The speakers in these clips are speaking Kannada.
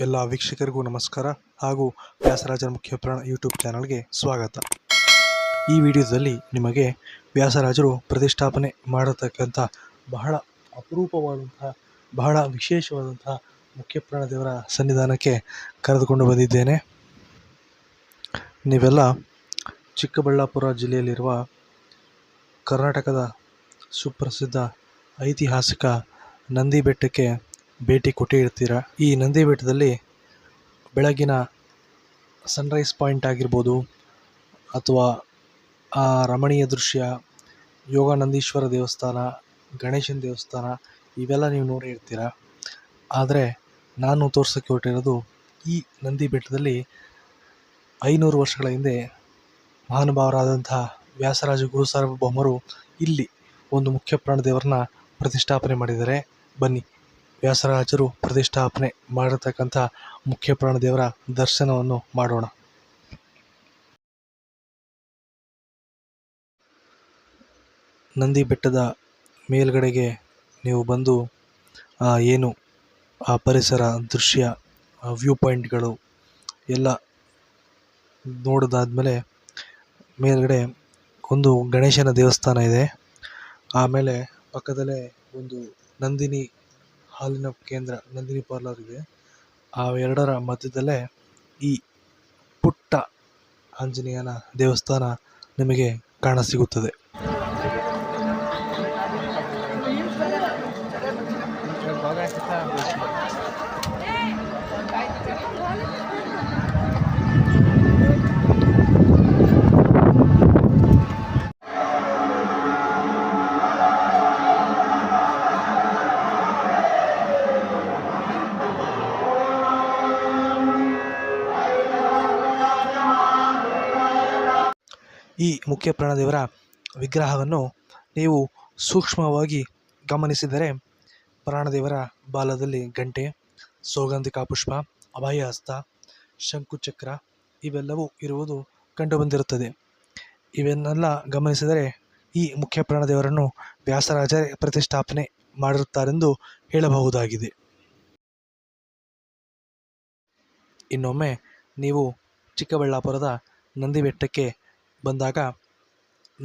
ಎಲ್ಲ ವೀಕ್ಷಕರಿಗೂ ನಮಸ್ಕಾರ ಹಾಗೂ ವ್ಯಾಸರಾಜರ ಮುಖ್ಯ ಪುರಾಣ ಯೂಟ್ಯೂಬ್ ಚಾನಲ್ಗೆ ಸ್ವಾಗತ. ಈ ವಿಡಿಯೋದಲ್ಲಿ ನಿಮಗೆ ವ್ಯಾಸರಾಜರು ಪ್ರತಿಷ್ಠಾಪನೆ ಮಾಡತಕ್ಕಂಥ ಬಹಳ ಅಪರೂಪವಾದಂತಹ ಬಹಳ ವಿಶೇಷವಾದಂತಹ ಮುಖ್ಯ ಪುರಾಣ ದೇವರ ಸನ್ನಿಧಾನಕ್ಕೆ ಕರೆದುಕೊಂಡು ಬಂದಿದ್ದೇನೆ. ನೀವೆಲ್ಲ ಚಿಕ್ಕಬಳ್ಳಾಪುರ ಜಿಲ್ಲೆಯಲ್ಲಿರುವ ಕರ್ನಾಟಕದ ಸುಪ್ರಸಿದ್ಧ ಐತಿಹಾಸಿಕ ನಂದಿ ಬೆಟ್ಟಕ್ಕೆ ಭೇಟಿ ಕೊಟ್ಟೇ ಇರ್ತೀರ. ಈ ನಂದಿ ಬೆಟ್ಟದಲ್ಲಿ ಬೆಳಗಿನ ಸನ್ರೈಸ್ ಪಾಯಿಂಟ್ ಆಗಿರ್ಬೋದು ಅಥವಾ ಆ ರಮಣೀಯ ದೃಶ್ಯ, ಯೋಗಾನಂದೀಶ್ವರ ದೇವಸ್ಥಾನ, ಗಣೇಶನ ದೇವಸ್ಥಾನ ಇವೆಲ್ಲ ನೀವು ನೋಡಿ ಇರ್ತೀರ. ಆದರೆ ನಾನು ತೋರ್ಸೋಕ್ಕೆ ಹೊರಟಿರೋದು ಈ ನಂದಿ ಬೆಟ್ಟದಲ್ಲಿ 500 ವರ್ಷಗಳ ಹಿಂದೆ ಮಹಾನುಭಾವರಾದಂತಹ ವ್ಯಾಸರಾಜ ಗುರು ಸಾರ್ವಭೌಮರು ಇಲ್ಲಿ ಒಂದು ಮುಖ್ಯ ಪುರಾಣ ದೇವರನ್ನ ಪ್ರತಿಷ್ಠಾಪನೆ ಮಾಡಿದ್ದಾರೆ. ಬನ್ನಿ, ವ್ಯಾಸರಾಜರು ಪ್ರತಿಷ್ಠಾಪನೆ ಮಾಡಿರ್ತಕ್ಕಂಥ ಮುಖ್ಯ ಪುರಾಣ ದೇವರ ದರ್ಶನವನ್ನು ಮಾಡೋಣ. ನಂದಿ ಬೆಟ್ಟದ ಮೇಲ್ಗಡೆಗೆ ನೀವು ಬಂದು ಏನು ಆ ಪರಿಸರ ದೃಶ್ಯ, ವ್ಯೂ ಪಾಯಿಂಟ್ಗಳು ಎಲ್ಲ ನೋಡಿದಾದ್ಮೇಲೆ ಮೇಲ್ಗಡೆ ಒಂದು ಗಣೇಶನ ದೇವಸ್ಥಾನ ಇದೆ. ಆಮೇಲೆ ಪಕ್ಕದಲ್ಲೇ ಒಂದು ನಂದಿನಿ ಹಾಲಿನ ಕೇಂದ್ರ, ನಂದಿನಿ ಪಾರ್ಲರ್ ಇದೆ. ಆ ಎರಡರ ಮಧ್ಯದಲ್ಲೇ ಈ ಪುಟ್ಟ ಆಂಜನೇಯನ ದೇವಸ್ಥಾನ ನಿಮಗೆ ಕಾಣಸಿಗುತ್ತದೆ. ಈ ಮುಖ್ಯ ಪುರಾಣ ದೇವರ ವಿಗ್ರಹವನ್ನು ನೀವು ಸೂಕ್ಷ್ಮವಾಗಿ ಗಮನಿಸಿದರೆ ಪುರಾಣದೇವರ ಬಾಲದಲ್ಲಿ ಗಂಟೆ, ಸೌಗಂಧಿಕ ಪುಷ್ಪ, ಅಭಯ ಹಸ್ತ, ಶಂಕುಚಕ್ರ ಇವೆಲ್ಲವೂ ಇರುವುದು ಕಂಡುಬಂದಿರುತ್ತದೆ. ಇವನ್ನೆಲ್ಲ ಗಮನಿಸಿದರೆ ಈ ಮುಖ್ಯ ಪುರಾಣ ದೇವರನ್ನು ವ್ಯಾಸರಾಜರೇ ಪ್ರತಿಷ್ಠಾಪನೆ ಮಾಡಿರುತ್ತಾರೆಂದು ಹೇಳಬಹುದಾಗಿದೆ. ಇನ್ನೊಮ್ಮೆ ನೀವು ಚಿಕ್ಕಬಳ್ಳಾಪುರದ ನಂದಿ ಬೆಟ್ಟಕ್ಕೆ ಬಂದಾಗ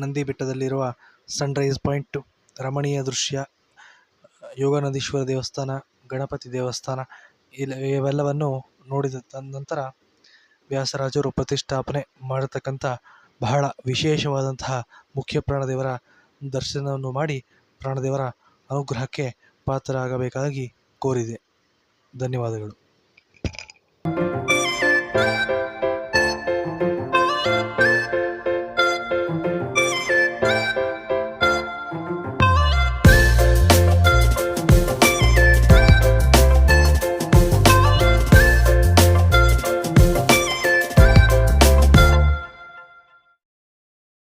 ನಂದಿ ಬೆಟ್ಟದಲ್ಲಿರುವ ಸನ್ರೈಸ್ ಪಾಯಿಂಟ್, ರಮಣೀಯ ದೃಶ್ಯ, ಯೋಗಾನಂದೀಶ್ವರ ದೇವಸ್ಥಾನ, ಗಣಪತಿ ದೇವಸ್ಥಾನ ಇವೆಲ್ಲವನ್ನು ನೋಡಿದ ನಂತರ ವ್ಯಾಸರಾಜರು ಪ್ರತಿಷ್ಠಾಪನೆ ಮಾಡತಕ್ಕಂಥ ಬಹಳ ವಿಶೇಷವಾದಂತಹ ಮುಖ್ಯ ಪುರಾಣದೇವರ ದರ್ಶನವನ್ನು ಮಾಡಿ ಪ್ರಾಣದೇವರ ಅನುಗ್ರಹಕ್ಕೆ ಪಾತ್ರರಾಗಬೇಕಾಗಿ ಕೋರಿದೆ. ಧನ್ಯವಾದಗಳು.